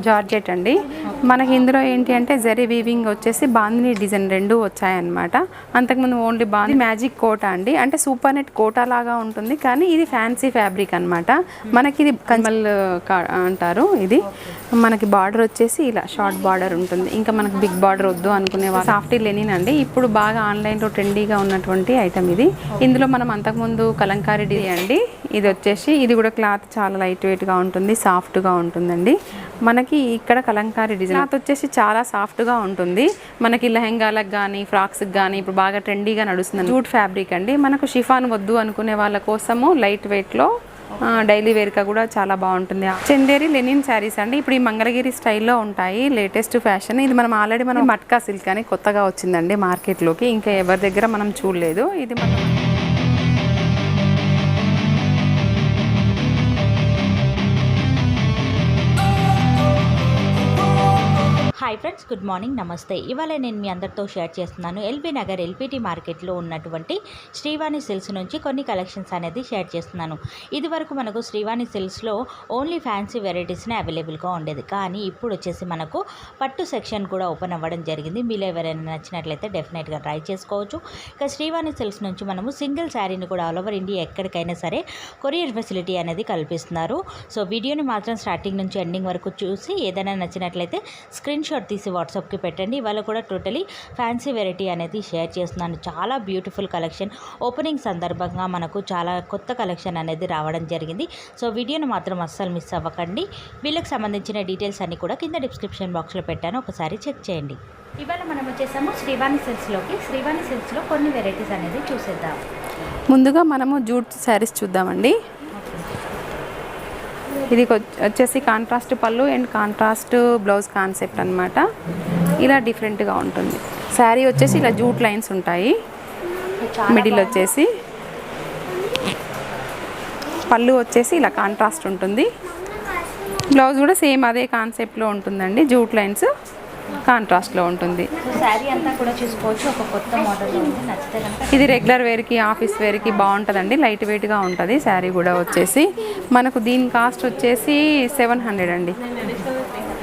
Georgette అండి. మనకి ఇందులో ఏంటి అంటే జరీ వీవింగ్ వచ్చేసి బాందిని డిజైన్ రెండు వచ్చాయన్నమాట. అంతకుముందు ఓన్లీ బాంది మ్యాజిక్ కోటా అండి, అంటే సూపర్ నెట్ కోటా లాగా ఉంటుంది, కానీ ఇది ఫ్యాన్సీ ఫ్యాబ్రిక్ అనమాట. మనకి ఇది కమల్ అంటారు. ఇది మనకి బార్డర్ వచ్చేసి ఇలా షార్ట్ బార్డర్ ఉంటుంది. ఇంకా మనకి బిగ్ బార్డర్ వద్దు అనుకునే వాళ్ళు సాఫ్టీ లెనిన్ అండి, ఇప్పుడు బాగా ఆన్లైన్లో ట్రెండీగా ఉన్నటువంటి ఐటమ్ ఇది. ఇందులో మనం అంతకుముందు కలంకారీ డి అండి, ఇది వచ్చేసి ఇది కూడా క్లాత్ చాలా లైట్ వెయిట్గా ఉంటుంది, సాఫ్ట్గా ఉంటుందండి. మనకి ఇక్కడ కలంకారీ డిజైన్ క్లాత్ వచ్చేసి చాలా సాఫ్ట్గా ఉంటుంది. మనకి లెహెంగాలకు కానీ ఫ్రాక్స్కి కానీ ఇప్పుడు బాగా ట్రెండీగా నడుస్తుంది. జూట్ ఫ్యాబ్రిక్ అండి. మనకు షిఫాన్ వద్దు అనుకునే వాళ్ళ కోసము లైట్ వెయిట్లో డైలీ వేర్గా కూడా చాలా బాగుంటుంది. చందేరి లెనిన్ శారీస్ అండి, ఇప్పుడు ఈ మంగళగిరి స్టైల్లో ఉంటాయి, లేటెస్ట్ ఫ్యాషన్. ఇది మనం ఆల్రెడీ మట్కా సిల్క్ అని కొత్తగా వచ్చిందండి మార్కెట్లోకి, ఇంకా ఎవరి దగ్గర మనం చూడలేదు. ఇది మనం హాయ్ ఫ్రెండ్స్, గుడ్ మార్నింగ్, నమస్తే. ఇవాళ నేను మీ అందరితో షేర్ చేస్తున్నాను ఎల్బీ నగర్ ఎల్పిటి మార్కెట్లో ఉన్నటువంటి శ్రీవాణి సిల్క్స్ నుంచి కొన్ని కలెక్షన్స్ అనేది షేర్ చేస్తున్నాను. ఇది వరకు మనకు శ్రీవాణి సిల్క్స్లో ఓన్లీ ఫ్యాన్సీ వెరైటీస్నే అవైలబుల్గా ఉండేది, కానీ ఇప్పుడు వచ్చేసి మనకు పట్టు సెక్షన్ కూడా ఓపెన్ అవ్వడం జరిగింది. మీలో ఎవరైనా నచ్చినట్లయితే డెఫినెట్గా ట్రై చేసుకోవచ్చు. ఇక శ్రీవాణి సిల్క్స్ నుంచి మనము సింగిల్ శారీని కూడా ఆల్ ఓవర్ ఇండియా ఎక్కడికైనా సరే కొరియర్ ఫెసిలిటీ అనేది కల్పిస్తున్నారు. సో వీడియోని మాత్రం స్టార్టింగ్ నుంచి ఎండింగ్ వరకు చూసి ఏదైనా నచ్చినట్లయితే స్క్రీన్ షాట్ తీసి వాట్సాప్కి పెట్టండి. ఇవాళ కూడా టోటలీ ఫ్యాన్సీ వెరైటీ అనేది షేర్ చేస్తున్నాను. చాలా బ్యూటిఫుల్ కలెక్షన్. ఓపెనింగ్ సందర్భంగా మనకు చాలా కొత్త కలెక్షన్ అనేది రావడం జరిగింది. సో వీడియోని మాత్రం అస్సలు మిస్ అవ్వకండి. వీళ్ళకి సంబంధించిన డీటెయిల్స్ అన్ని కూడా కింద డిస్క్రిప్షన్ బాక్స్లో పెట్టాను, ఒకసారి చెక్ చేయండి. ఇవాళ మనం వచ్చేసాము శ్రీవాణి సిల్క్స్లోకి. శ్రీవాణి సిల్క్స్లో కొన్ని వెరైటీస్ అనేది చూసేద్దాం. ముందుగా మనము జూట్ శారీస్ చూద్దామండి. ఇది వచ్చేసి కాంట్రాస్ట్ పళ్ళు అండ్ కాంట్రాస్ట్ బ్లౌజ్ కాన్సెప్ట్ అనమాట. ఇలా డిఫరెంట్గా ఉంటుంది. శారీ వచ్చేసి ఇలా జూట్ లైన్స్ ఉంటాయి, మిడిల్ వచ్చేసి పళ్ళు వచ్చేసి ఇలా కాంట్రాస్ట్ ఉంటుంది. బ్లౌజ్ కూడా సేమ్ అదే కాన్సెప్ట్లో ఉంటుందండి, జూట్ లైన్స్ కాంట్రాస్ట్లో ఉంటుంది. శారీ అంతా కూడా చూసుకోవచ్చు, ఒక కొత్త మోడల్లో ఉంది. నచ్చితే కనుక ఇది రెగ్యులర్ వేర్కి ఆఫీస్ వేర్కి బాగుంటుందండి, లైట్ వెయిట్గా ఉంటుంది. శారీ కూడా వచ్చేసి మనకు దీని కాస్ట్ వచ్చేసి 700 అండి.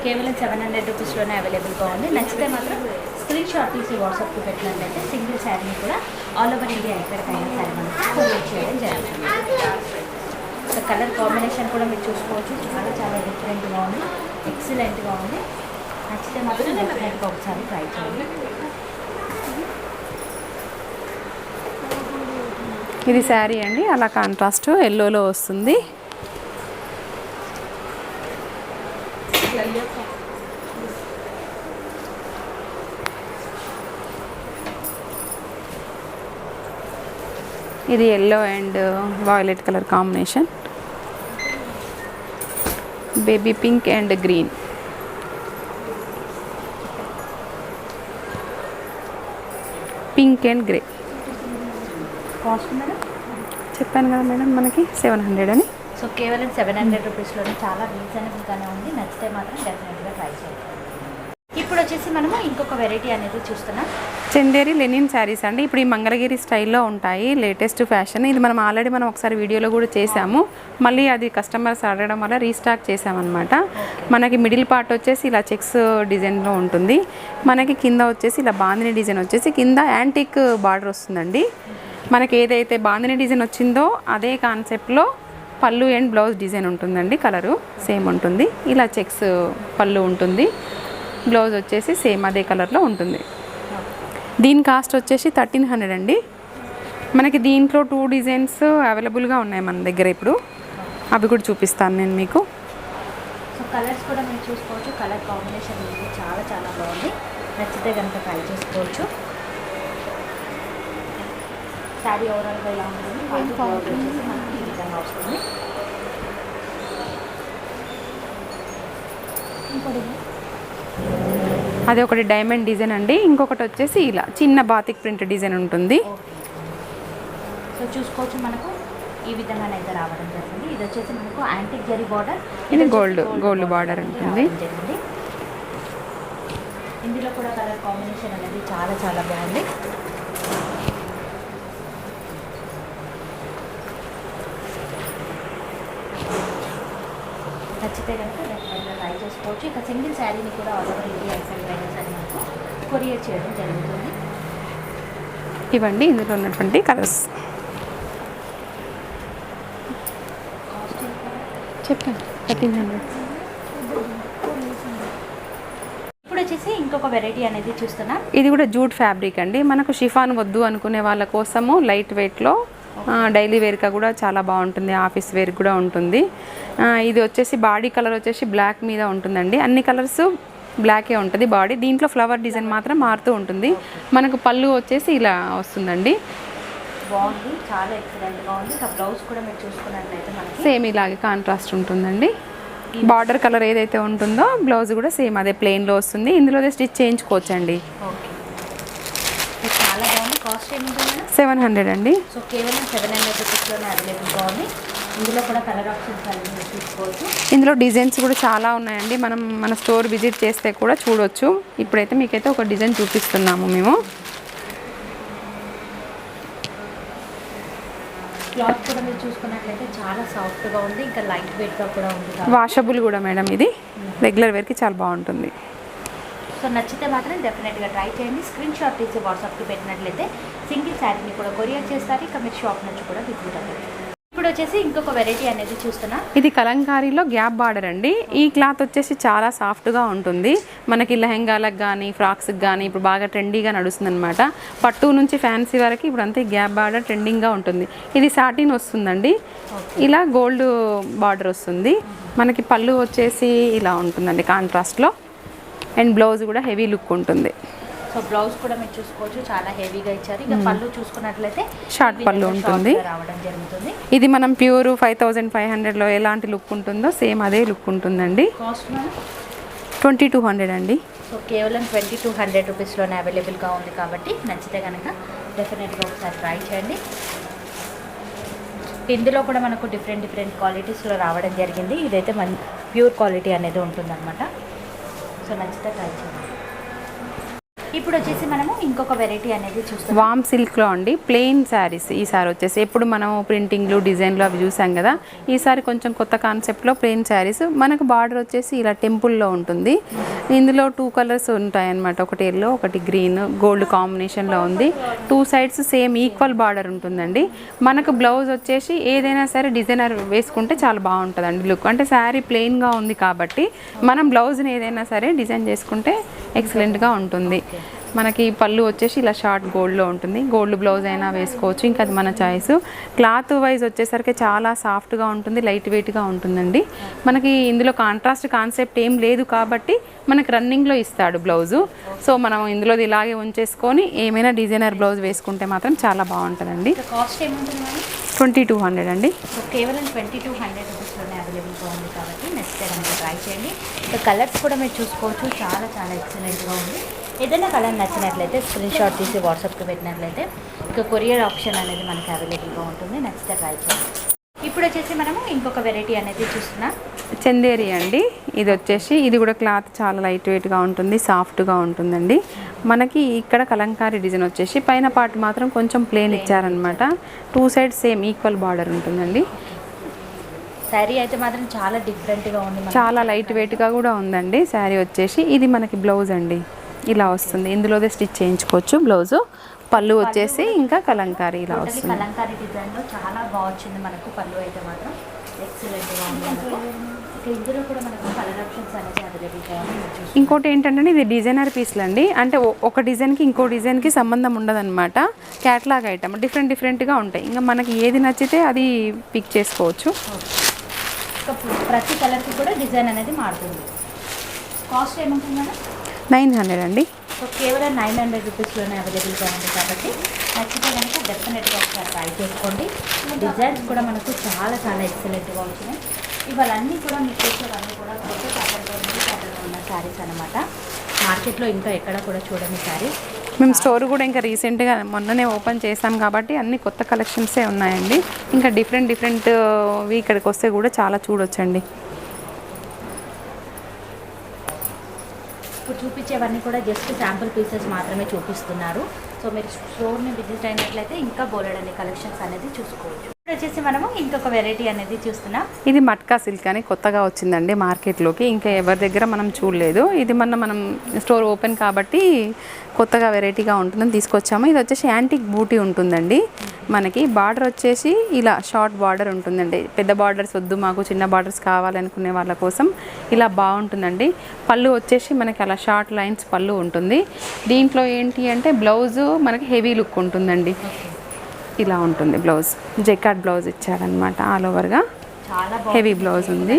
కేవలం 700 రూపీస్లోనే అవైలబుల్గా ఉంది. నచ్చితే మాత్రం స్క్రీన్ షాట్ తీసి వాట్సాప్కి పెట్టినట్లయితే సింగిల్ శారీని కూడా ఆల్ ఓవర్ ఇండియా ఎక్కడికైనా సరే మనకి కొరియర్ చేయడం జరుగుతుంది. సో కలర్ కాంబినేషన్ కూడా మీరు చూసుకోవచ్చు, చాలా చాలా డిఫరెంట్గా ఉంది, ఎక్సలెంట్గా ఉంది. నచ్చితే మాత్రం డెఫినెట్గా ఒకసారి ట్రై చేయండి. ఇది శారీ అండి, అలా కాంట్రాస్ట్ ఎల్లోలో వస్తుంది. ఇది yellow and violet colour combination, baby pink and green. Pink and grey. Cost madam చెప్పాను కదా మేడం, మనకి 700 అని. సో కేవలం 700 రూపీస్లోనే చాలా రీజనబుల్గానే ఉంది. నచ్చితే మాత్రం డెఫినెట్గా ట్రై చేయండి. ఇప్పుడు వచ్చేసి మనము ఇంకొక వెరైటీ అనేది చూస్తున్నాం. చందేరి లెనిన్ శారీస్ అండి, ఇప్పుడు ఈ మంగళగిరి స్టైల్లో ఉంటాయి, లేటెస్ట్ ఫ్యాషన్. ఇది మనం ఆల్రెడీ ఒకసారి వీడియోలో కూడా చేసాము, మళ్ళీ అది కస్టమర్స్ అడగడం వల్ల రీస్టాక్ చేసామన్నమాట. మనకి మిడిల్ పార్ట్ వచ్చేసి ఇలా చెక్స్ డిజైన్లో ఉంటుంది. మనకి కింద వచ్చేసి ఇలా బాందిని డిజైన్ వచ్చేసి కింద యాంటిక్ బార్డర్ వస్తుందండి. మనకి ఏదైతే బాందిని డిజైన్ వచ్చిందో అదే కాన్సెప్ట్లో పళ్ళు అండ్ బ్లౌజ్ డిజైన్ ఉంటుందండి. కలరు సేమ్ ఉంటుంది. ఇలా చెక్స్ పళ్ళు ఉంటుంది, బ్లౌజ్ వచ్చేసి సేమ్ అదే కలర్లో ఉంటుంది. దీని కాస్ట్ వచ్చేసి 1300 అండి. మనకి దీంట్లో 2 డిజైన్స్ అవైలబుల్గా ఉన్నాయి మన దగ్గర. ఇప్పుడు అవి కూడా చూపిస్తాను నేను మీకు. సో కలర్స్ కూడా మీరు చూసుకోవచ్చు, కలర్ కాంబినేషన్ అనేది చాలా చాలా బాగుంది. నచ్చితే కనుక ట్రై చేసుకోవచ్చు. శారీ ఓవరాల్గా ఇలా ఉంటుంది. మనకి ఈ విధంగా వస్తుంది. అది ఒకటి డైమండ్ డిజైన్ అండి, ఇంకొకటి వచ్చేసి ఇలా చిన్న బాతిక్ ప్రింట్ డిజైన్ ఉంటుంది. సో చూసుకోవచ్చు, మనకు ఈ విధంగానైతే రావడం జరిగింది. ఇది వచ్చేసి మనకు యాంటిక్ జరీ బార్డర్, ఇది గోల్డ్ బార్డర్ ఉంటుంది. ఇందులో కూడా కలర్ కాంబినేషన్ అనేది చాలా చాలా బాగుంది. నచ్చితే కనుక డెఫినెట్గా ట్రై చేసుకోవచ్చు. ఇక సింగిల్ శారీని కూడా ఆల్ ఓవర్ ఇండియా ఎక్కడికైనా సరే మనకు కొరియర్ చేయడం జరుగుతుంది. ఇవ్వండి ఇందులో ఉన్నటువంటి కలర్స్ చెప్పండి. 1300. ఇప్పుడు వచ్చేసి ఇంకొక వెరైటీ అనేది చూస్తున్నాం. ఇది కూడా జూట్ ఫ్యాబ్రిక్ అండి. మనకు షిఫాన్ వద్దు అనుకునే వాళ్ళ కోసము లైట్ వెయిట్లో డైలీ వేర్గా కూడా చాలా బాగుంటుంది, ఆఫీస్ వేర్ కూడా ఉంటుంది. ఇది వచ్చేసి బాడీ కలర్ వచ్చేసి బ్లాక్ మీద ఉంటుందండి. అన్ని కలర్స్ బ్లాకే ఉంటుంది బాడీ. దీంట్లో ఫ్లవర్ డిజైన్ మాత్రం మారుతూ ఉంటుంది. మనకు పళ్ళు వచ్చేసి ఇలా వస్తుందండి. బాగుంది, చాలా ఎక్సలెంట్గా ఉంది. ఇక బ్లౌజ్ కూడా మీరు చూసుకున్నట్లయితే మనకి సేమ్ ఇలాగే కాంట్రాస్ట్ ఉంటుందండి. బార్డర్ కలర్ ఏదైతే ఉంటుందో బ్లౌజ్ కూడా సేమ్ అదే ప్లెయిన్లో వస్తుంది. ఇందులో స్టిచ్ చేయించుకోవచ్చండి. ఓకే, చాలా బాగుంది. కాస్ట్ ఏముంటుంది? 700 అండి. సో కేవలం 700 రూపీస్లోనే అవైలబుల్గా ఉంది. ఇందులో కూడా కలర్ ఆప్షన్స్ అన్ని తీసుకోవచ్చు. ఇందులో డిజైన్స్ కూడా చాలా ఉన్నాయండి. మనం మన స్టోర్ విజిట్ చేస్తే కూడా చూడొచ్చు. ఇప్పుడైతే మీకైతే ఒక డిజైన్ చూపిస్తున్నాము మేము. క్లాత్ కూడా మీరు చూసుకున్నట్లయితే చాలా సాఫ్ట్గా ఉంది, ఇంకా లైట్ వెయిట్గా కూడా ఉంది. వాషబుల్ కూడా మేడం, ఇది రెగ్యులర్ వేర్కి చాలా బాగుంటుంది. సో నచ్చితే మాత్రం డెఫినెట్గా ట్రై చేయండి. స్క్రీన్ షాట్ తీసి వాట్సాప్కి పెట్టినట్లయితే సింగిల్ శారీని కూడా కొరియర్ చేస్తారు. ఇక మీరు షాప్ నుంచి కూడా విజిట్ అవ్వండి. ఇప్పుడు వచ్చేసి ఇంకొక వెరైటీ అనేది చూస్తున్నా. ఇది కలంకారీలో గ్యాప్ బార్డర్ అండి. ఈ క్లాత్ వచ్చేసి చాలా సాఫ్ట్గా ఉంటుంది. మనకి లెహెంగాలకు కానీ ఫ్రాక్స్కి కానీ ఇప్పుడు బాగా ట్రెండీగా నడుస్తుంది అనమాట. పట్టు నుంచి ఫ్యాన్సీ వరకు ఇప్పుడు అంతే గ్యాప్ బార్డర్ ట్రెండింగ్గా ఉంటుంది. ఇది సాటిన్ వస్తుందండి. ఇలా గోల్డ్ బార్డర్ వస్తుంది. మనకి పళ్ళు వచ్చేసి ఇలా ఉంటుందండి కాంట్రాస్ట్లో. అండ్ బ్లౌజ్ కూడా హెవీ లుక్ ఉంటుంది. సో బ్లౌజ్ కూడా మీరు చూసుకోవచ్చు, చాలా హెవీగా ఇచ్చారు. ఇక పళ్ళు చూసుకున్నట్లయితే షార్ట్ పళ్ళు ఉంటుంది. రావడం జరుగుతుంది. ఇది మనం ప్యూర్ 5500లో ఎలాంటి లుక్ ఉంటుందో సేమ్ అదే లుక్ ఉంటుందండి. కాస్ట్ 2200 అండి. సో కేవలం 2200 రూపీస్లోనే అవైలబుల్గా ఉంది కాబట్టి నచ్చితే కనుక డెఫినెట్గా ఒకసారి ట్రై చేయండి. ఇందులో కూడా మనకు డిఫరెంట్ క్వాలిటీస్లో రావడం జరిగింది. ఇదైతే మన ప్యూర్ క్వాలిటీ అనేది ఉంటుందన్నమాట. సో నచ్చితే ట్రై చేయండి. ఇప్పుడు వచ్చేసి మనము ఇంకొక వెరైటీ అనేది చూస్తాం. వామ్ సిల్క్లో అండి ప్లెయిన్ శారీస్. ఈసారి వచ్చేసి ఎప్పుడు మనం ప్రింటింగ్లు డిజైన్లు అవి చూసాం కదా, ఈసారి కొంచెం కొత్త కాన్సెప్ట్లో ప్లెయిన్ శారీస్. మనకు బార్డర్ వచ్చేసి ఇలా టెంపుల్లో ఉంటుంది. ఇందులో 2 కలర్స్ ఉంటాయన్నమాట. ఒకటి ఎల్లో, ఒకటి గ్రీన్, గోల్డ్ కాంబినేషన్లో ఉంది. 2 సైడ్స్ సేమ్ ఈక్వల్ బార్డర్ ఉంటుందండి. మనకు బ్లౌజ్ వచ్చేసి ఏదైనా సరే డిజైనర్ వేసుకుంటే చాలా బాగుంటుందండి లుక్. అంటే శారీ ప్లెయిన్గా ఉంది కాబట్టి మనం బ్లౌజ్ని ఏదైనా సరే డిజైన్ చేసుకుంటే ఎక్సలెంట్గా ఉంటుంది. మనకి పళ్ళు వచ్చేసి ఇలా షార్ట్ గోల్డ్లో ఉంటుంది. గోల్డ్ బ్లౌజ్ అయినా వేసుకోవచ్చు, ఇంకా అది మన చాయిస్. క్లాత్ వైజ్ వచ్చేసరికి చాలా సాఫ్ట్గా ఉంటుంది, లైట్ వెయిట్గా ఉంటుందండి. మనకి ఇందులో కాంట్రాస్ట్ కాన్సెప్ట్ ఏం లేదు కాబట్టి మనకి రన్నింగ్లో ఇస్తాడు బ్లౌజు. సో మనం ఇందులో ఇలాగే ఉంచేసుకొని ఏమైనా డిజైనర్ బ్లౌజ్ వేసుకుంటే మాత్రం చాలా బాగుంటుందండి. కాస్ట్ ఏముంటుంది? 2200 అండి. సో కేవలం 2200 రూపీస్లోనే అవైలబుల్గా ఉంది కాబట్టి నచ్చితే కనుక ట్రై చేయండి. ఇంకా కలర్స్ కూడా మీరు చూసుకోవచ్చు, చాలా ఎక్సలెంట్గా ఉంది. ఏదైనా కలర్ నచ్చినట్లయితే స్క్రీన్ షాట్ తీసి వాట్సాప్కి పెట్టినట్లయితే ఇక కొరియర్ ఆప్షన్ అనేది మనకి అవైలబుల్గా ఉంటుంది. నచ్చితే ట్రై చేయండి. ఇప్పుడు వచ్చేసి మనము ఇంకొక వెరైటీ అనేది చూస్తున్నాం. చందేరి అండి. ఇది వచ్చేసి ఇది కూడా క్లాత్ చాలా లైట్ వెయిట్గా ఉంటుంది, సాఫ్ట్గా ఉంటుందండి. మనకి ఇక్కడ కలంకారీ డిజైన్ వచ్చేసి పైన పార్ట్ మాత్రం కొంచెం ప్లెయిన్ ఇచ్చారనమాట. 2 సైడ్స్ సేమ్ ఈక్వల్ బార్డర్ ఉంటుందండి. శారీ అయితే మాత్రం చాలా డిఫరెంట్గా ఉంది, చాలా లైట్ వెయిట్గా కూడా ఉందండి శారీ వచ్చేసి. ఇది మనకి బ్లౌజ్ అండి, ఇలా వస్తుంది. ఇందులోదే స్టిచ్ చేయించుకోవచ్చు బ్లౌజు. పళ్ళు వచ్చేసి ఇంకా కలంకారీ ఇలా వస్తుంది. కలంకారీ డిజైన్లో చాలా బాగుంది మనకు. పళ్ళు అయితే మాత్రం ఎక్సలెంట్గా ఉంది మనకు. ఇందులో కూడా మనకు కలర్ ఆప్షన్స్ అనేది అవైలబుల్గా ఉంది. ఇంకోటి ఏంటంటే ఇది డిజైనర్ పీస్లు అండి. అంటే ఒక డిజైన్కి ఇంకో డిజైన్కి సంబంధం ఉండదన్నమాట. క్యాట్లాగ్ ఐటమ్ డిఫరెంట్గా ఉంటాయి. ఇంకా మనకి ఏది నచ్చితే అది పిక్ చేసుకోవచ్చు. ప్రతి కలర్కి కూడా డిజైన్ అనేది మారుతుంది. కాస్ట్ ఏముంటుంది మేడం? 900 అండి. సో కేవలం 900 రూపీస్లోనే అవైలబుల్గా ఉంది కాబట్టి నచ్చితే కనుక డెఫినెట్గా ఒకసారి ట్రై చేసుకోండి. డిజైన్స్ కూడా మనకు చాలా ఎక్సలెంట్గా వచ్చినాయి. ఇవన్నీ కూడా మీకు వచ్చేవన్నీ కూడా కొత్త ప్యాటర్న్లో ఉన్న శారీస్ అనమాట. మార్కెట్లో ఇంకా ఎక్కడ కూడా చూడని శారీస్. మేము స్టోర్ కూడా ఇంకా రీసెంట్గా మొన్ననే ఓపెన్ చేసాం కాబట్టి అన్ని కొత్త కలెక్షన్సే ఉన్నాయండి. ఇంకా డిఫరెంట్వి ఇక్కడికి వస్తే కూడా చాలా చూడొచ్చండి. ఇప్పుడు చూపించేవన్నీ కూడా జస్ట్ శాంపుల్ పీసెస్ మాత్రమే చూపిస్తున్నారు. సో మీరు స్టోర్ని విజిట్ అయినట్లయితే ఇంకా బోలెడన్ని కలెక్షన్స్ అనేది చూసుకోవచ్చు. ఇప్పుడు వచ్చేసి మనము ఇంకొక వెరైటీ అనేది చూస్తున్నాం. ఇది మట్కా సిల్క్ అని కొత్తగా వచ్చిందండి మార్కెట్లోకి, ఇంకా ఎవరి దగ్గర మనం చూడలేదు. ఇది మనం స్టోర్ ఓపెన్ కాబట్టి కొత్తగా వెరైటీగా ఉంటుందని తీసుకొచ్చాము. ఇది వచ్చేసి యాంటిక్ బూటీ ఉంటుందండి. మనకి బార్డర్ వచ్చేసి ఇలా షార్ట్ బార్డర్ ఉంటుందండి. పెద్ద బార్డర్స్ వద్దు మాకు, చిన్న బార్డర్స్ కావాలనుకునే వాళ్ళ కోసం ఇలా బాగుంటుందండి. పళ్ళు వచ్చేసి మనకి అలా షార్ట్ లైన్స్ పళ్ళు ఉంటుంది. దీంట్లో ఏంటి అంటే బ్లౌజు మనకి హెవీ లుక్ ఉంటుందండి. ఇలా ఉంటుంది బ్లౌజ్, జెకార్డ్ బ్లౌజ్ ఇచ్చారనమాట. ఆల్ ఓవర్గా చాలా హెవీ బ్లౌజ్ ఉంది.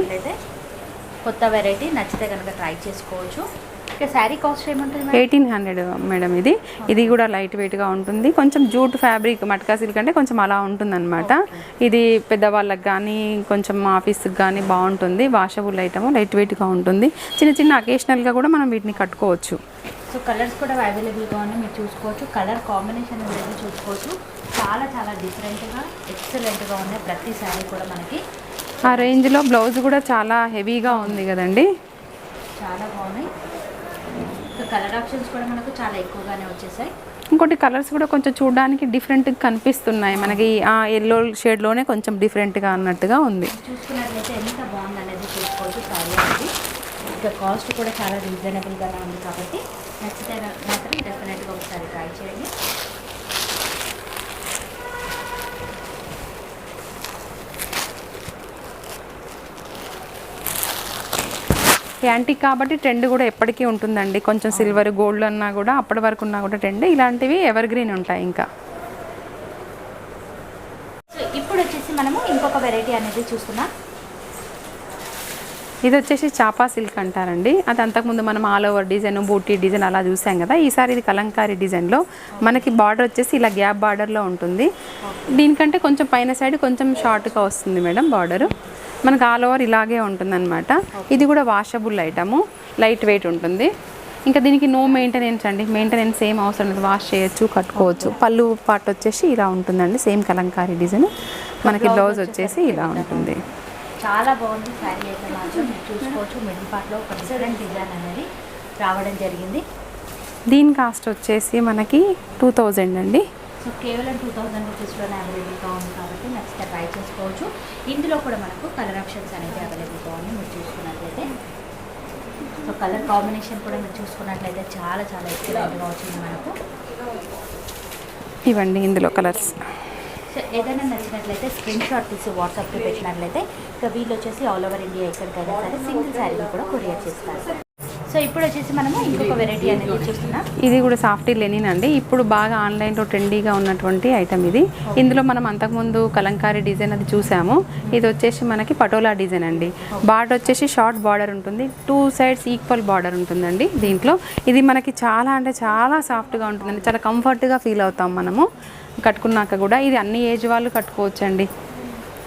కొత్త వెరైటీ నచ్చితే కనుక ట్రై చేసుకోవచ్చు. ఇక శారీ కాస్ట్ ఏముంటుంది? 1800 మేడం. ఇది కూడా లైట్ వెయిట్గా ఉంటుంది. కొంచెం జూట్ ఫ్యాబ్రిక్ మట్కా సిల్క్ అంటే కొంచెం అలా ఉంటుందన్నమాట. ఇది పెద్దవాళ్ళకి కానీ కొంచెం ఆఫీస్కి కానీ బాగుంటుంది. వాషబుల్ ఐటమ్, లైట్ వెయిట్గా ఉంటుంది. చిన్న చిన్న అకేషనల్గా కూడా మనం వీటిని కట్టుకోవచ్చు. సో కలర్స్ కూడా అవైలబుల్గా ఉన్నాయి, మీరు చూసుకోవచ్చు. కలర్ కాంబినేషన్ అనేది చూసుకోవచ్చు. చాలా చాలా డిఫరెంట్గా ఎక్సలెంట్గా ఉన్నాయి ప్రతి శారీ కూడా మనకి. ఆ రేంజ్లో బ్లౌజ్ కూడా చాలా హెవీగా ఉంది కదండి, చాలా బాగున్నాయి. కలర్ ఆప్షన్స్ కూడా మనకు చాలా ఎక్కువగానే వచ్చేసాయి. ఇంకోటి కలర్స్ కూడా కొంచెం చూడడానికి డిఫరెంట్గా కనిపిస్తున్నాయి మనకి. ఆ ఎల్లో షేడ్లోనే కొంచెం డిఫరెంట్గా అన్నట్టుగా ఉంది. చూసుకున్నట్లయితే ఎంత బాగుంది అనేది చూసుకోవచ్చు శారీ అనేది. ఇక కాస్ట్ కూడా చాలా రీజనబుల్గానే ఉంది కాబట్టి నచ్చితే మాత్రం డెఫినెట్గా ఒకసారి ట్రై చేయండి. యాంటిక్ కాబట్టి ట్రెండ్ కూడా ఎప్పటికీ ఉంటుందండి. కొంచెం సిల్వర్ గోల్డ్ అన్నా కూడా అప్పటి వరకు ఉన్నా కూడా ట్రెండ్. ఇలాంటివి ఎవర్ గ్రీన్ ఉంటాయి. ఇంకా సో ఇప్పుడు వచ్చేసి మనము ఇంకొక వెరైటీ అనేది చూస్తున్నాం. ఇది వచ్చేసి చాపా సిల్క్ అంటారండి. అది అంతకుముందు మనం ఆల్ ఓవర్ డిజైన్, బూటీ డిజైన్ అలా చూసాం కదా. ఈసారి ఇది కలంకారీ డిజైన్లో మనకి బార్డర్ వచ్చేసి ఇలా గ్యాప్ బార్డర్లో ఉంటుంది. దీనికంటే కొంచెం పైన సైడ్ కొంచెం షార్ట్గా వస్తుంది మేడం బార్డరు. మనకు ఆల్ ఓవర్ ఇలాగే ఉంటుందన్నమాట. ఇది కూడా వాషబుల్ ఐటము, లైట్ వెయిట్ ఉంటుంది. ఇంకా దీనికి నో మెయింటెనెన్స్ అండి. మెయింటెనెన్స్ ఏం అవసరం లేదు, వాష్ చేయొచ్చు, కట్టుకోవచ్చు. పళ్ళు పార్ట్ వచ్చేసి ఇలా ఉంటుందండి, సేమ్ కలంకారీ డిజైన్. మనకి బ్లౌజ్ వచ్చేసి ఇలా ఉంటుంది. చాలా బాగుంది శారీ అయితే మాత్రం మీరు చూసుకోవచ్చు. మిడిల్ పార్ట్లో ఒక డిఫరెంట్ డిజైన్ అనేది రావడం జరిగింది. దీని కాస్ట్ వచ్చేసి మనకి 2000 అండి. సో కేవలం 2000 రూపీస్లోనే అవైలబుల్గా ఉంది కాబట్టి నచ్చితే ట్రై చేసుకోవచ్చు. ఇందులో కూడా మనకు కలర్ ఆప్షన్స్ అనేది అవైలబుల్గా ఉంది మీరు చూసుకున్నట్లయితే. సో కలర్ కాంబినేషన్ కూడా మీరు చూసుకున్నట్లయితే చాలా చాలా ఎక్సలెంట్గా వచ్చింది మనకు. ఇవ్వండి ఇందులో కలర్స్. సో ఏదైనా నచ్చినట్లయితే స్క్రీన్ షాట్ తీసి వాట్సాప్లో పెట్టినట్లయితే ఇక వీళ్ళు వచ్చేసి ఆల్ ఓవర్ ఇండియా ఎక్కడికైనా సరే సింగిల్ శారీని కూడా కొరియర్ చేస్తారు. సో ఇప్పుడు వచ్చేసి మనము ఇంకొక వెరైటీ అనేది చూస్తున్నాం. ఇది కూడా సాఫ్టీ లెనిన్ అండి. ఇప్పుడు బాగా ఆన్లైన్లో ట్రెండీగా ఉన్నటువంటి ఐటమ్ ఇది. ఇందులో మనం అంతకుముందు కలంకారీ డిజైన్ అది చూసాము. ఇది వచ్చేసి మనకి పటోలా డిజైన్ అండి. బార్డర్ వచ్చేసి షార్ట్ బార్డర్ ఉంటుంది, 2 సైడ్స్ ఈక్వల్ బార్డర్ ఉంటుందండి దీంట్లో. ఇది మనకి చాలా అంటే చాలా సాఫ్ట్గా ఉంటుందండి. చాలా కంఫర్ట్గా ఫీల్ అవుతాం మనము కట్టుకున్నాక కూడా. ఇది అన్ని ఏజ్ వాళ్ళు కట్టుకోవచ్చండి.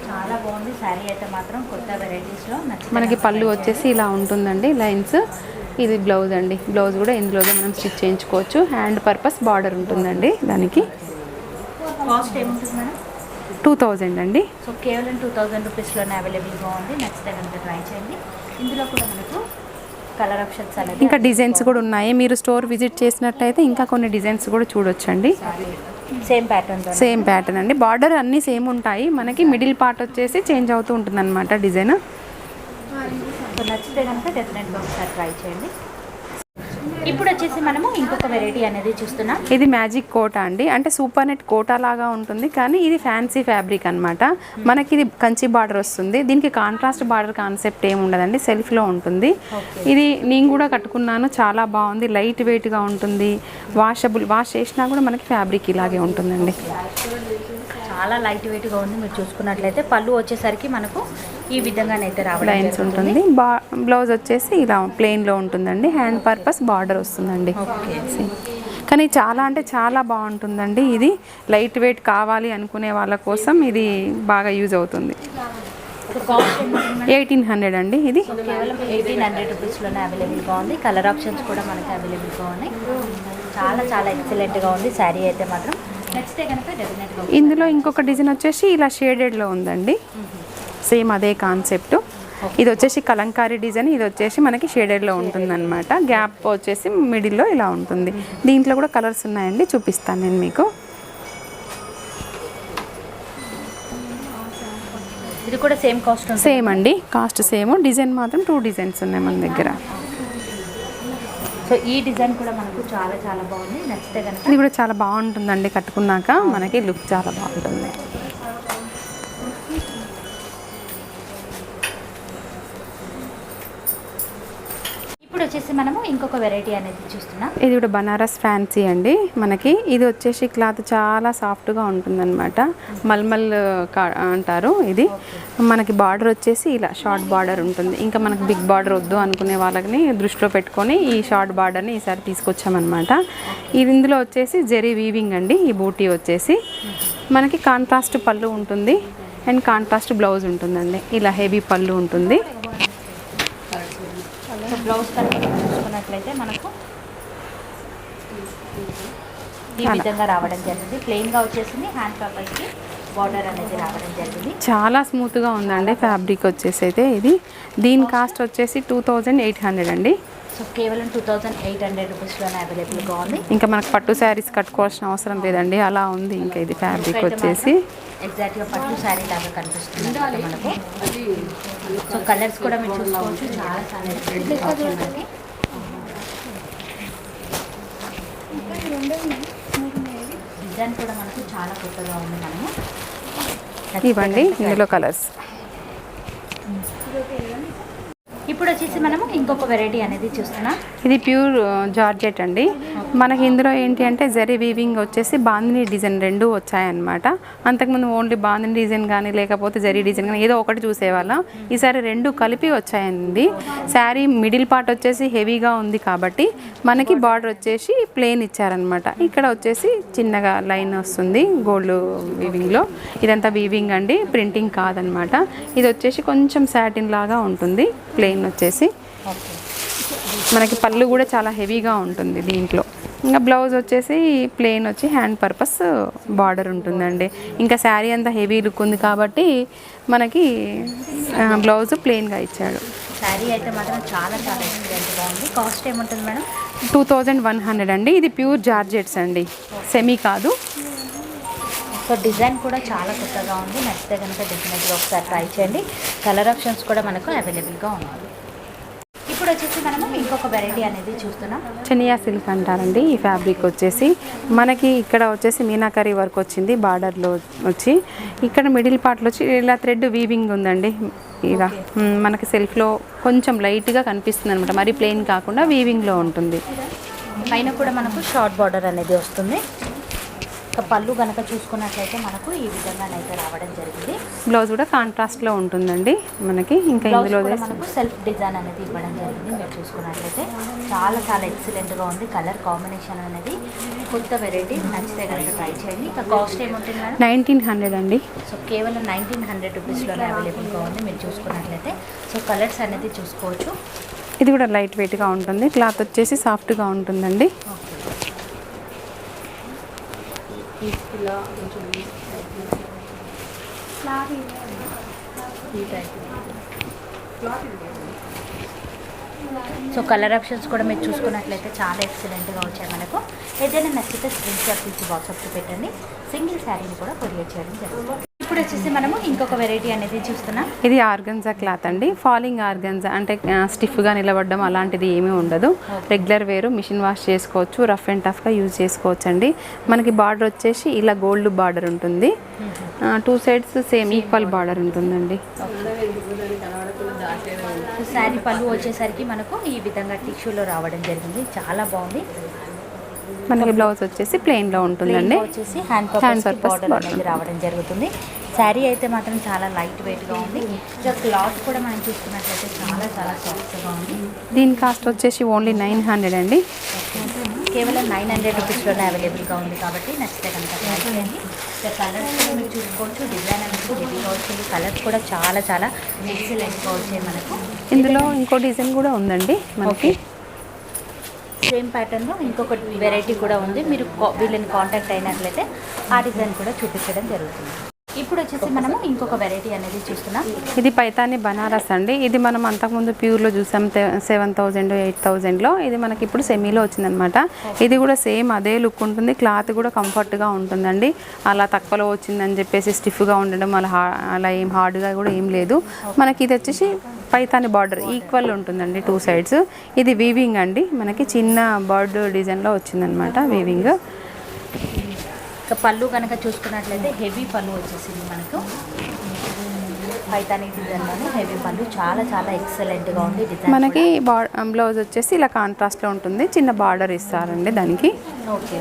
చాలా బాగుంది శారీ అయితే మాత్రం. కొత్త వెరైటీస్లో మనకి పళ్ళు వచ్చేసి ఇలా ఉంటుందండి లైన్స్. ఇది బ్లౌజ్ అండి. బ్లౌజ్ కూడా ఇందులోనే మనం స్టిచ్ చేయించుకోవచ్చు. హ్యాండ్ పర్పస్ బార్డర్ ఉంటుందండి దానికి. కాస్ట్ ఏముంటుంది మేడం? 2000 అండి. సో కేవలం 2000 రూపీస్లోనే అవైలబుల్గా ఉంది. నచ్చితే కనుక ట్రై చేయండి. ఇందులో కూడా మనకు కలర్ ఆప్షన్స్ అనేది ఇంకా డిజైన్స్ కూడా ఉన్నాయి. మీరు స్టోర్ విజిట్ చేసినట్టయితే ఇంకా కొన్ని డిజైన్స్ కూడా చూడొచ్చండి. సేమ్ ప్యాటర్న్ అండి. బార్డర్ అన్నీ సేమ్ ఉంటాయి. మనకి మిడిల్ పార్ట్ వచ్చేసి చేంజ్ అవుతూ ఉంటుంది అనమాట డిజైన్. సో నచ్చితే కనుక డెఫినెట్గా ఒకసారి ట్రై చేయండి. ఇప్పుడు వచ్చేసి మనము ఇంకొక వెరైటీ అనేది చూస్తున్నాం. ఇది మ్యాజిక్ కోటా అండి. అంటే సూపర్ నెట్ కోటా లాగా ఉంటుంది, కానీ ఇది ఫ్యాన్సీ ఫ్యాబ్రిక్ అనమాట. మనకి ఇది కంచి బార్డర్ వస్తుంది. దీనికి కాంట్రాస్ట్ బార్డర్ కాన్సెప్ట్ ఏమి ఉండదండి, సెల్ఫ్లో ఉంటుంది. ఇది నేను కూడా కట్టుకున్నాను, చాలా బాగుంది. లైట్ వెయిట్గా ఉంటుంది, వాషబుల్. వాష్ చేసినా కూడా మనకి ఫ్యాబ్రిక్ ఇలాగే ఉంటుందండి. చాలా లైట్ వెయిట్గా ఉంది. మీరు చూసుకున్నట్లయితే పళ్ళు వచ్చేసరికి మనకు ఈ విధంగానైతే రావడం లైన్స్ ఉంటుంది. బ్లౌజ్ వచ్చేసి ఇలా ప్లెయిన్లో ఉంటుందండి. హ్యాండ్ పర్పస్ బార్డర్ వస్తుందండి. కానీ చాలా అంటే చాలా బాగుంటుందండి. ఇది లైట్ వెయిట్ కావాలి అనుకునే వాళ్ళ కోసం ఇది బాగా యూజ్ అవుతుంది. 1800 అండి. ఇది కేవలం 1800 రూపీస్లోనే అవైలబుల్గా ఉంది. కలర్ ఆప్షన్స్ కూడా మనకి అవైలబుల్గా ఉన్నాయి. చాలా చాలా ఎక్సలెంట్గా ఉంది శారీ అయితే మాత్రం. నచ్చితే కనుక డెఫినెట్గా. ఇందులో ఇంకొక డిజైన్ వచ్చేసి ఇలా షేడెడ్లో ఉందండి. సేమ్ అదే కాన్సెప్ట్. ఇది వచ్చేసి కలంకారీ డిజైన్. ఇది వచ్చేసి మనకి షేడెడ్లో ఉంటుందన్నమాట. గ్యాప్ వచ్చేసి మిడిల్లో ఇలా ఉంటుంది. దీంట్లో కూడా కలర్స్ ఉన్నాయండి, చూపిస్తాను నేను మీకు. ఇది కూడా సేమ్ కాస్ట్ ఉంటుంది. సేమ్ అండి, కాస్ట్ సేమ్. డిజైన్ మాత్రం 2 డిజైన్స్ ఉన్నాయి మన దగ్గర. సో ఈ డిజైన్ కూడా మనకు చాలా చాలా బాగుంది. నచ్చితే కనుక ఇది కూడా చాలా బాగుంటుందండి, కట్టుకున్నాక మనకి లుక్ చాలా బాగుంటుంది. ఇప్పుడు వచ్చేసి మనము ఇంకొక వెరైటీ అనేది చూస్తున్నాం. ఇది కూడా బనారస్ ఫ్యాన్సీ అండి మనకి. ఇది వచ్చేసి క్లాత్ చాలా సాఫ్ట్గా ఉంటుందన్నమాట. మల్మల్ అంటారు. ఇది మనకి బార్డర్ వచ్చేసి ఇలా షార్ట్ బార్డర్ ఉంటుంది. ఇంకా మనకి బిగ్ బార్డర్ వద్దు అనుకునే వాళ్ళని దృష్టిలో పెట్టుకొని ఈ షార్ట్ బార్డర్ని ఈసారి తీసుకొచ్చామన్నమాట. ఇది ఇందులో వచ్చేసి జెరీ వీవింగ్ అండి. ఈ బూటీ వచ్చేసి మనకి కాంట్రాస్ట్ పళ్ళు ఉంటుంది అండ్ కాంట్రాస్ట్ బ్లౌజ్ ఉంటుందండి. ఇలా హెవీ పళ్ళు ఉంటుంది. సో బ్లౌజ్ కనుక చూసుకున్నట్లయితే మనకు ఈ విధంగా రావడం జరిగింది. ప్లెయిన్గా వచ్చేసింది. హ్యాండ్ పర్పస్కి బార్డర్ అనేది రావడం జరిగింది. చాలా స్మూత్గా ఉందండి ఫ్యాబ్రిక్ వచ్చేసి అయితే. ఇది దీని కాస్ట్ వచ్చేసి 2800 అండి. సో కేవలం 2800 రూపీస్లోనే అవైలబుల్గా ఉంది. ఇంకా మనకు పట్టు శారీస్ కట్టుకోవాల్సిన అవసరం లేదండి, అలా ఉంది. ఇంకా ఇది ఫ్యాబ్రిక్ వచ్చేసి ఎగ్జాక్ట్గా పట్టు శారీ లాగా కనిపిస్తుంది మనకు. సో కలర్స్ కూడా మీరు చూసుకోవచ్చు. చాలా చాలా డిజైన్ కూడా మనకు చాలా కొత్తగా ఉంది. మనము ఇవ్వండి ఇందులో కలర్స్. ఇప్పుడు వచ్చేసి మనము ఇంకొక వెరైటీ అనేది చూస్తున్నాం. ఇది ప్యూర్ జార్జెట్ అండి. మనకి ఇందులో ఏంటి అంటే జరీ వీవింగ్ వచ్చేసి బాందిని డిజైన్ 2 వచ్చాయన్నమాట. అంతకుముందు ఓన్లీ బాందిని డిజైన్ కానీ లేకపోతే జరీ డిజైన్ కానీ ఏదో ఒకటి చూసేవాళ్ళం. ఈసారి 2 కలిపి వచ్చాయండి. శారీ మిడిల్ పార్ట్ వచ్చేసి హెవీగా ఉంది కాబట్టి మనకి బార్డర్ వచ్చేసి ప్లెయిన్ ఇచ్చారనమాట. ఇక్కడ వచ్చేసి చిన్నగా లైన్ వస్తుంది గోల్డ్ వీవింగ్లో. ఇదంతా వీవింగ్ అండి, ప్రింటింగ్ కాదనమాట. ఇది వచ్చేసి కొంచెం సాటిన్ లాగా ఉంటుంది. ప్లెయిన్ వచ్చేసి మనకి పళ్ళు కూడా చాలా హెవీగా ఉంటుంది దీంట్లో. ఇంకా బ్లౌజ్ వచ్చేసి ప్లెయిన్ వచ్చి హ్యాండ్ పర్పస్ బార్డర్ ఉంటుందండి. ఇంకా శారీ అంతా హెవీ లుక్ ఉంది కాబట్టి మనకి బ్లౌజ్ ప్లెయిన్గా ఇచ్చాడు. శారీ అయితే మాత్రం చాలా చాలా ఎక్సలెంట్గా ఉంది. కాస్ట్ ఏముంటుంది మేడం? 2100 అండి. ఇది ప్యూర్ జార్జెట్స్ అండి, సెమీ కాదు. సో డిజైన్ కూడా చాలా కొత్తగా ఉంది. నచ్చితే కనుక డెఫినెట్గా ఒకసారి ట్రై చేయండి. కలర్ ఆప్షన్స్ కూడా మనకు అవైలబుల్గా ఉన్నాయి. ఇప్పుడు వచ్చేసి మనము ఇంకొక వెరైటీ అనేది చూస్తున్నాం. చెనియా సిల్క్ అంటారండి. ఈ ఫ్యాబ్రిక్ వచ్చేసి మనకి ఇక్కడ వచ్చేసి మీనాకరీ వర్క్ వచ్చింది బార్డర్లో వచ్చి. ఇక్కడ మిడిల్ పార్ట్లో వచ్చి ఇలా థ్రెడ్ వీవింగ్ ఉందండి. ఇలా మనకి సెల్ఫ్లో కొంచెం లైట్గా కనిపిస్తుంది అనమాట. మరి ప్లెయిన్ కాకుండా వీవింగ్లో ఉంటుంది. పైన కూడా మనకు షార్ట్ బార్డర్ అనేది వస్తుంది. పళ్ళు కనుక చూసుకున్నట్లయితే మనకు ఈ విధంగా అయితే రావడం జరిగింది. బ్లౌజ్ కూడా కాంట్రాస్ట్లో ఉంటుందండి మనకి. ఇంకా ఇందులో మనకు సెల్ఫ్ డిజైన్ అనేది ఇవ్వడం జరిగింది. మీరు చూసుకున్నట్లయితే చాలా చాలా ఎక్సలెంట్గా ఉంది. కలర్ కాంబినేషన్ అనేది కొత్త వెరైటీ. నచ్చితే కనుక ట్రై చేయండి. ఇంకా కాస్ట్ ఏముంటుంది మేడం? 1900 అండి. సో కేవలం 1900 రూపీస్లోనే అవైలబుల్గా ఉంది. మీరు చూసుకున్నట్లయితే సో కలర్స్ అనేది చూసుకోవచ్చు. ఇది కూడా లైట్ వెయిట్గా ఉంటుంది. క్లాత్ వచ్చేసి సాఫ్ట్గా ఉంటుందండి. సో కలర్ ఆప్షన్స్ కూడా మీరు చూసుకున్నట్లయితే చాలా ఎక్సలెంట్గా వచ్చాయి మనకు. ఏదైనా నచ్చితే స్క్రీన్ షాట్ తీసి వాట్సాప్లో పెట్టండి. సింగిల్ శారీని కూడా కొరియర్ చేయడం జరుగుతుంది. ఇప్పుడు వచ్చేసి మనము ఇంకొక వెరైటీ అనేది చూస్తున్నాం. ఇది ఆర్గన్జా క్లాత్ అండి. ఫాలింగ్ ఆర్గన్జా అంటే స్టిఫ్గా నిలబడడం అలాంటిది ఏమీ ఉండదు. రెగ్యులర్ వేరు, మిషన్ వాష్ చేసుకోవచ్చు, రఫ్ అండ్ టఫ్గా యూజ్ చేసుకోవచ్చు అండి. మనకి బార్డర్ వచ్చేసి ఇలా గోల్డ్ బార్డర్ ఉంటుంది. 2 సైడ్స్ సేమ్ ఈక్వల్ బార్డర్ ఉంటుందండి. శారీ పళ్ళు వచ్చేసరికి మనకు ఈ విధంగా టిష్యూలో రావడం జరిగింది. చాలా బాగుంది. మనకి బ్లౌజ్ వచ్చేసి ప్లెయిన్లో ఉంటుందండి. వచ్చేసి హ్యాండ్ పర్పస్ బార్డర్ అనేది రావడం జరుగుతుంది. శారీ అయితే మాత్రం చాలా లైట్ వెయిట్గా ఉంది. ఇంకా క్లాత్ కూడా మనం చూసుకున్నట్లయితే చాలా చాలా సాఫ్ట్గా ఉంది. దీని కాస్ట్ వచ్చేసి ఓన్లీ 900 అండి. కేవలం 900 రూపీస్లోనే అవైలబుల్గా ఉంది కాబట్టి నచ్చితే కనుక ట్రై చేయండి. కలర్స్ కూడా మీరు చూసుకోవచ్చు. డిజైన్ అనేది హెవీగా వచ్చింది. కలర్స్ కూడా చాలా చాలా ఎక్సలెంట్గా వచ్చాయి మనకు. ఇందులో ఇంకో డిజైన్ కూడా ఉందండి మనకి. సేమ్ ప్యాటర్న్లో ఇంకొక వెరైటీ కూడా ఉంది. మీరు వీళ్ళని కాంటాక్ట్ అయినట్లయితే ఆ డిజైన్ కూడా చూపించడం జరుగుతుంది. ఇప్పుడు వచ్చేసి మనము ఇంకొక వెరైటీ అనేది చూస్తున్నాం. ఇది పైతాని బనారస్ అండి. ఇది మనం అంతకుముందు ప్యూర్లో చూసాం 7,000 8,000లో. ఇది మనకి ఇప్పుడు సెమీలో వచ్చిందనమాట. ఇది కూడా సేమ్ అదే లుక్ ఉంటుంది, క్లాత్ కూడా కంఫర్ట్గా ఉంటుందండి. అలా తక్కువలో వచ్చిందని చెప్పేసి స్టిఫ్గా ఉండడం అలా ఏం హార్డ్గా కూడా ఏం లేదు. మనకి ఇది వచ్చేసి పైతాని బార్డర్ ఈక్వల్ ఉంటుందండి 2 సైడ్స్. ఇది వీవింగ్ అండి, మనకి చిన్న బర్డ్ డిజైన్లో వచ్చిందనమాట వీవింగ్. పళ్ళు కనుక చూసుకున్నట్లయితే హెవీ పళ్ళు వచ్చేసింది మనకు. పైతాని డిజైన్లోనే హెవీ పళ్ళు, చాలా చాలా ఎక్సలెంట్గా ఉంది డిజైన్. మనకి బ్లౌజ్ వచ్చేసి ఇలా కాంట్రాస్ట్లో ఉంటుంది, చిన్న బార్డర్ ఇస్తారండి దానికి. ఓకే,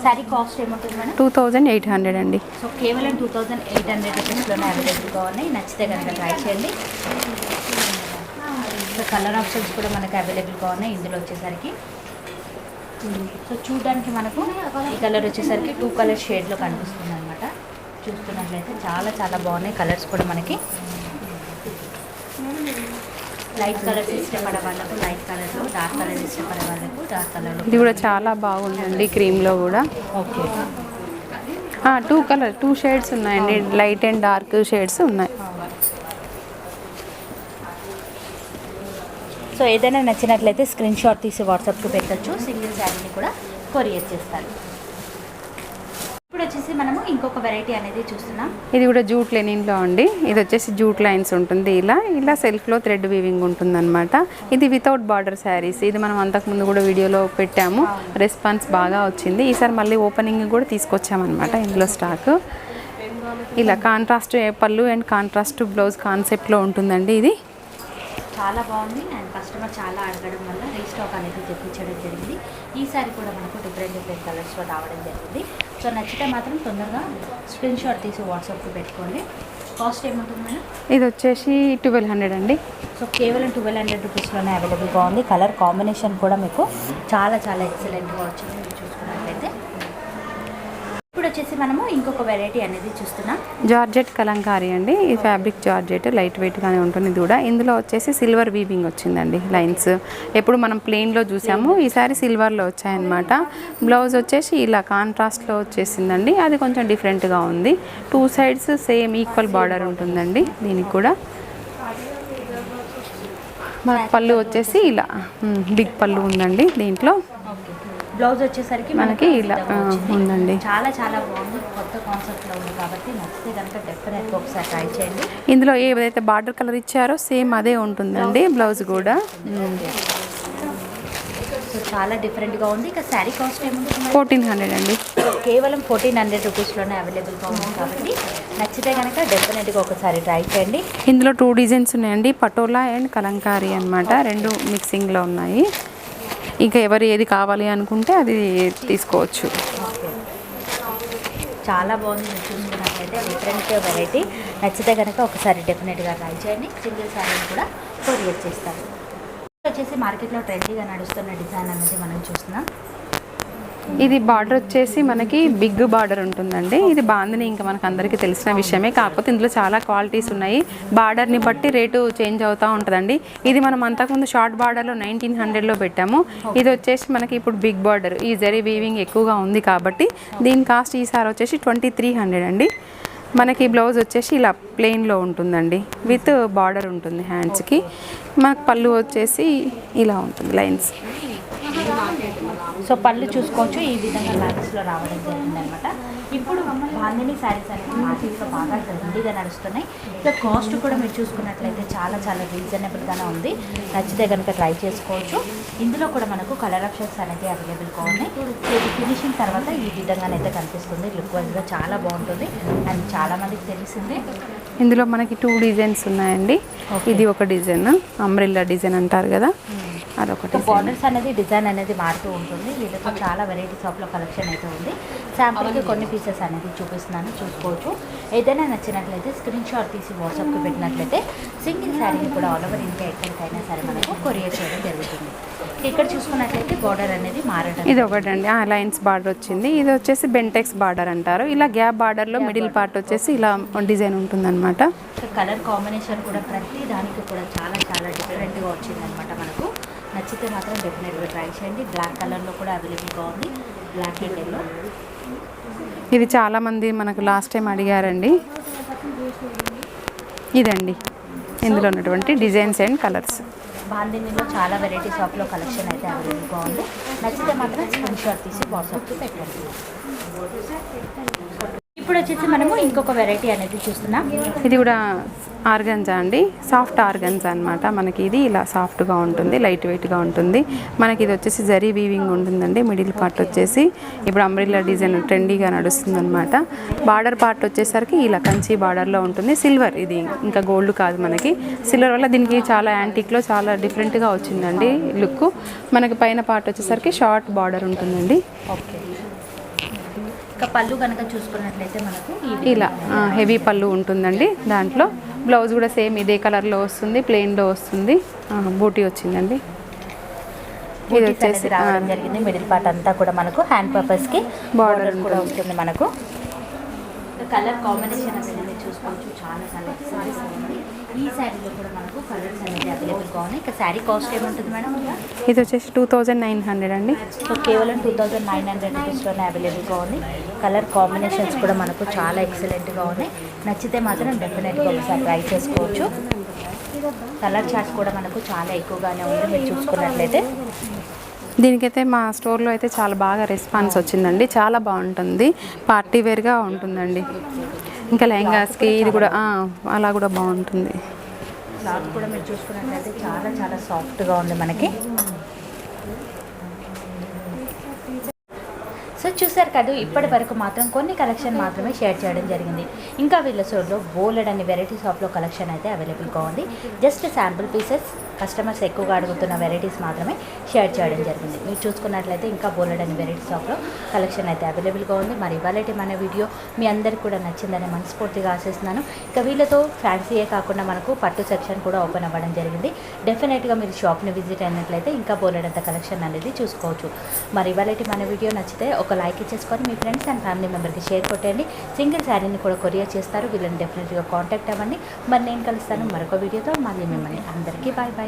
శారీ కాస్ట్ ఏముంటుంది మేడం? 2,800 అండి. సో కేవలం 2,800 రూపీస్లోనే అవైలబుల్గా ఉన్నాయి. నచ్చితే కనుక ట్రై చేయండి. సో కలర్ ఆప్షన్స్ కూడా మనకు అవైలబుల్గా ఉన్నాయి ఇందులో వచ్చేసరికి. సో చూడడానికి మనకు ఈ కలర్ వచ్చేసరికి 2 కలర్ షేడ్లో కనిపిస్తుంది అనమాట. చూస్తున్నట్లయితే చాలా చాలా బాగున్నాయి కలర్స్ కూడా మనకి. లైట్ కలర్స్ ఇష్టపడే వాళ్ళకు లైట్ కలర్లో, డార్క్ కలర్ ఇష్టపడే వాళ్ళకు డార్క్ కలర్లో. ఇది కూడా చాలా బాగుందండి, క్రీమ్లో కూడా. ఓకే, 2 షేడ్స్ ఉన్నాయండి, లైట్ అండ్ డార్క్ షేడ్స్ ఉన్నాయి. సో ఏదైనా నచ్చినట్లయితే స్క్రీన్ షాట్ తీసి వాట్సాప్కి పెట్టచ్చు. సింగిల్ శారీని కూడా కొరియర్ చేస్తారు. ఇప్పుడు వచ్చేసి మనము ఇంకొక వెరైటీ అనేది చూస్తున్నాం. ఇది కూడా జూట్ లెనిన్లో అండి. ఇది వచ్చేసి జూట్ లైన్స్ ఉంటుంది, ఇలా సెల్ఫ్లో థ్రెడ్ వీవింగ్ ఉంటుందన్నమాట. ఇది వితౌట్ బార్డర్ శారీస్. ఇది మనం అంతకుముందు కూడా వీడియోలో పెట్టాము, రెస్పాన్స్ బాగా వచ్చింది. ఈసారి మళ్ళీ ఓపెనింగ్ కూడా తీసుకొచ్చామన్నమాట ఇందులో స్టాక్. ఇలా కాంట్రాస్ట్ పళ్ళు అండ్ కాంట్రాస్ట్ బ్లౌజ్ కాన్సెప్ట్లో ఉంటుందండి. ఇది చాలా బాగుంది అండ్ కస్టమర్ చాలా అడగడం వల్ల రీస్టాక్ అనేది తెప్పించడం జరిగింది. ఈసారి కూడా మనకు డిఫరెంట్ కలర్స్లో రావడం జరిగింది. సో నచ్చితే మాత్రం తొందరగా స్క్రీన్ షాట్ తీసి వాట్సాప్కి పెట్టుకోండి. కాస్ట్ ఏముంటుంది మేడం? ఇది వచ్చేసి 1,200 అండి. సో కేవలం 1,200 రూపీస్లోనే అవైలబుల్గా ఉంది. కలర్ కాంబినేషన్ కూడా మీకు చాలా చాలా ఎక్సలెంట్గా వచ్చింది మీరు చూసుకున్నట్లయితే. ఇప్పుడు వచ్చేసి మనము ఇంకొక వెరైటీ అనేది చూస్తున్నాం. జార్జెట్ కలంకారీ అండి. ఈ ఫ్యాబ్రిక్ జార్జెట్ లైట్ వెయిట్గానే ఉంటుంది ఇది కూడా. ఇందులో వచ్చేసి సిల్వర్ వీవింగ్ వచ్చిందండి లైన్స్. ఎప్పుడు మనం ప్లెయిన్లో చూసాము, ఈసారి సిల్వర్లో వచ్చాయన్నమాట. బ్లౌజ్ వచ్చేసి ఇలా కాంట్రాస్ట్లో వచ్చేసిందండి. అది కొంచెం డిఫరెంట్గా ఉంది. 2 సైడ్స్ సేమ్ ఈక్వల్ బార్డర్ ఉంటుందండి దీనికి కూడా. మన పళ్ళు వచ్చేసి ఇలా బిగ్ పళ్ళు ఉందండి దీంట్లో. బ్లౌజ్ వచ్చేసరికి మనకి ఇలా ఉందండి. చాలా చాలా బాగుంది, కొత్త కాన్సెప్ట్లో ఉంది కాబట్టి నచ్చితే కనుక డెఫినెట్గా ఒకసారి ట్రై చేయండి. ఇందులో ఏదైతే బార్డర్ కలర్ ఇచ్చారో సేమ్ అదే ఉంటుందండి బ్లౌజ్ కూడా. సో చాలా డిఫరెంట్గా ఉంది. ఇక శారీ కాస్ట్ ఏముంటుంది? 1,400 అండి. కేవలం 1,400 రూపీస్లోనే అవైలబుల్గా ఉంది కాబట్టి నచ్చితే కనుక డెఫినెట్గా ఒకసారి ట్రై చేయండి. ఇందులో 2 డిజైన్స్ ఉన్నాయండి, పటోలా అండ్ కలంకారీ అనమాట. 2 మిక్సింగ్లో ఉన్నాయి. ఇంకా ఎవరు ఏది కావాలి అనుకుంటే అది తీసుకోవచ్చు. చాలా బాగుంది, మీరు చూసుకున్నట్లయితే డిఫరెంట్ వెరైటీ. నచ్చితే కనుక ఒకసారి డెఫినెట్గా ట్రై చేయండి. సింగిల్ శారీని కూడా కొరియర్ చేస్తారు. వచ్చేసి మార్కెట్లో ట్రెండీగా నడుస్తున్న డిజైన్ అనేది మనం చూస్తున్నాం. ఇది బార్డర్ వచ్చేసి మనకి బిగ్ బార్డర్ ఉంటుందండి. ఇది బాందిని ఇంకా మనకు అందరికీ తెలిసిన విషయమే, కాకపోతే ఇందులో చాలా క్వాలిటీస్ ఉన్నాయి. బార్డర్ని బట్టి రేటు చేంజ్ అవుతూ ఉంటుందండి. ఇది మనం అంతకుముందు షార్ట్ బార్డర్లో 1,900లో పెట్టాము. ఇది వచ్చేసి మనకి ఇప్పుడు బిగ్ బార్డర్. ఈ జరీ వీవింగ్ ఎక్కువగా ఉంది కాబట్టి దీని కాస్ట్ ఈసారి వచ్చేసి 2,300 అండి. మనకి బ్లౌజ్ వచ్చేసి ఇలా ప్లెయిన్లో ఉంటుందండి, విత్ బార్డర్ ఉంటుంది హ్యాండ్స్కి. మనకు పళ్ళు వచ్చేసి ఇలా ఉంటుంది లైన్స్. సో పళ్ళు చూసుకోవచ్చు, ఈ విధంగా లైన్స్లో రావడం జరిగింది అనమాట. ఇప్పుడు బాందిని శారీస్ అనేది మార్కెట్లో బాగా ట్రెండీగా నడుస్తున్నాయి. ఇక కాస్ట్ కూడా మీరు చూసుకున్నట్లయితే చాలా చాలా రీజనబుల్గానే ఉంది. నచ్చితే కనుక ట్రై చేసుకోవచ్చు. ఇందులో కూడా మనకు కలర్ ఆప్షన్స్ అనేది అవైలబుల్గా ఉన్నాయి. ఇది ఫినిషింగ్ తర్వాత ఈ విధంగానైతే కనిపిస్తుంది. లుక్ వైజ్గా చాలా బాగుంటుంది అండ్ చాలామందికి తెలిసిందే. ఇందులో మనకి 2 డిజైన్స్ ఉన్నాయండి. ఇది ఒక డిజైన్, అంబ్రెల్లా డిజైన్ అంటారు కదా, అదొకటి. బార్డర్స్ అనేది డిజైన్ అనేది మారుతూ ఉంటుంది. వీళ్ళతో చాలా వెరైటీస్ ఆఫ్లో కలెక్షన్ అయితే ఉంది. శాంపుల్కి కొన్ని పీసెస్ అనేది చూపిస్తున్నాను, చూసుకోవచ్చు. ఏదైనా నచ్చినట్లయితే స్క్రీన్ షాట్ తీసి వాట్సాప్కి పెట్టినట్లయితే సింగిల్ శారీని కూడా ఆల్ ఓవర్ ఇండియా ఎక్కడికైనా సరే మనకు కొరియర్ చేయడం జరుగుతుంది. ఇక్కడ చూసుకున్నట్లయితే బార్డర్ అనేది మారడం. ఇది ఒకటండి, లైన్స్ బార్డర్ వచ్చింది. ఇది వచ్చేసి బెంటెక్స్ బార్డర్ అంటారు. ఇలా గ్యాప్ బార్డర్లో మిడిల్ పార్ట్ వచ్చేసి ఇలా డిజైన్ ఉంటుందన్నమాట. కలర్ కాంబినేషన్ కూడా ప్రతి దానికి కూడా చాలా చాలా డిఫరెంట్గా వచ్చిందనమాట. మనకు నచ్చితే మాత్రం డెఫినెట్గా ట్రై చేయండి. బ్లాక్ కలర్లో కూడా అవైలబుల్గా ఉంది, బ్లాక్ అండ్ ఎల్లో. ఇది చాలామంది మనకు లాస్ట్ టైం అడిగారండి. ఇదండి ఇందులో ఉన్నటువంటి డిజైన్స్ అండ్ కలర్స్. బాందినీలో చాలా వెరైటీస్ ఆఫ్లో కలెక్షన్ అయితే అవైలబుల్గా ఉంది. నచ్చితే మాత్రం స్క్రీన్ షాట్ తీసి వాట్సాప్కి పెట్టండి. ఇప్పుడు వచ్చేసి మనము ఇంకొక వెరైటీ అనేది చూస్తున్నాం. ఇది కూడా ఆర్గంజా అండి, సాఫ్ట్ ఆర్గంజా అనమాట. మనకి ఇది ఇలా సాఫ్ట్గా ఉంటుంది, లైట్ వెయిట్గా ఉంటుంది. మనకి ఇది వచ్చేసి జరీ వీవింగ్ ఉంటుందండి. మిడిల్ పార్ట్ వచ్చేసి ఇప్పుడు అంబ్రిల్లా డిజైన్ ట్రెండీగా నడుస్తుంది అనమాట. బార్డర్ పార్ట్ వచ్చేసరికి ఇలా కంచి బార్డర్లో ఉంటుంది. సిల్వర్, ఇది ఇంకా గోల్డ్ కాదు, మనకి సిల్వర్ వల్ల దీనికి చాలా యాంటిక్లో చాలా డిఫరెంట్గా వచ్చిందండి లుక్. మనకి పైన పార్ట్ వచ్చేసరికి షార్ట్ బార్డర్ ఉంటుందండి. ఓకే, ఇంకా పళ్ళు కనుక చూసుకున్నట్లయితే మనకు ఇలా హెవీ పళ్ళు ఉంటుందండి. దాంట్లో బ్లౌజ్ కూడా సేమ్ ఇదే కలర్లో వస్తుంది, ప్లెయిన్లో వస్తుంది. బూటీ వచ్చిందండి. ఇది వచ్చేసి రావడం జరిగింది. మిడిల్ పార్ట్ అంతా కూడా మనకు హ్యాండ్ పర్పస్కి బార్డర్ కూడా ఉంటుంది. మనకు కలర్ కాంబినేషన్ అనేది చూసుకోవచ్చు, చాలా కలర్స్ ఉంది. ఈ శారీలో కూడా మనకు కలర్స్ అనేది అవైలబుల్గా ఉన్నాయి. ఇక శారీ కాస్ట్ ఏముంటుంది మేడం? ఇది వచ్చేసి 2900 అండి. సో కేవలం 2900 రూపీస్లోనే అవైలబుల్గా ఉంది. కలర్ కాంబినేషన్స్ కూడా మనకు చాలా ఎక్సలెంట్గా ఉన్నాయి. నచ్చితే మాత్రం డెఫినెట్గా ఒకసారి ట్రై చేసుకోవచ్చు. కలర్ చార్ట్ కూడా మనకు చాలా ఎక్కువగానే ఉంది. మీరు చూసుకున్నట్లయితే దీనికైతే మా స్టోర్లో అయితే చాలా బాగా రెస్పాన్స్ వచ్చిందండి. చాలా బాగుంటుంది, పార్టీ వేర్గా ఉంటుందండి. ఇంకా లెహంగాస్కి ఇది కూడా అలా కూడా బాగుంటుంది. క్లాత్ కూడా మీరు చూసుకున్నట్లయితే చాలా చాలా సాఫ్ట్గా ఉంది మనకి. సో చూసారు కదా, ఇప్పటి వరకు మాత్రం కొన్ని కలెక్షన్ మాత్రమే షేర్ చేయడం జరిగింది. ఇంకా వీళ్ళ స్టోర్లో బోలెడ్ అనే వెరైటీస్ ఆఫ్లో కలెక్షన్ అయితే అవైలబుల్గా ఉంది. జస్ట్ శాంపుల్ పీసెస్, కస్టమర్స్ ఎక్కువగా అడుగుతున్న వెరైటీస్ మాత్రమే షేర్ చేయడం జరిగింది. మీరు చూసుకున్నట్లయితే ఇంకా బోలెడ్ అనే వెరైటీస్ ఆఫ్లో కలెక్షన్ అయితే అవైలబుల్గా ఉంది. మరి ఇవాళ మన వీడియో మీ అందరికీ కూడా నచ్చిందని మనస్ఫూర్తిగా ఆశిస్తున్నాను. ఇక వీళ్ళతో ఫ్యాన్సీయే కాకుండా మనకు పట్టు సెక్షన్ కూడా ఓపెన్ అవ్వడం జరిగింది. డెఫినెట్గా మీరు షాప్ని విజిట్ అయినట్లయితే ఇంకా బోలెడంత కలెక్షన్ అనేది చూసుకోవచ్చు. మరి ఇవాళ మన వీడియో నచ్చితే ఒక లైక్ ఇచ్చేసుకొని మీ ఫ్రెండ్స్ అండ్ ఫ్యామిలీ మెంబర్కి షేర్ కొట్టండి. సింగిల్ శారీని కూడా కొరియర్ చేస్తారు. వీళ్ళని డెఫినెట్గా కాంటాక్ట్ అవ్వండి. మరి నేను కలుస్తాను మరొక వీడియోతో. మళ్ళీ మిమ్మల్ని అందరికీ బాయ్ బాయ్.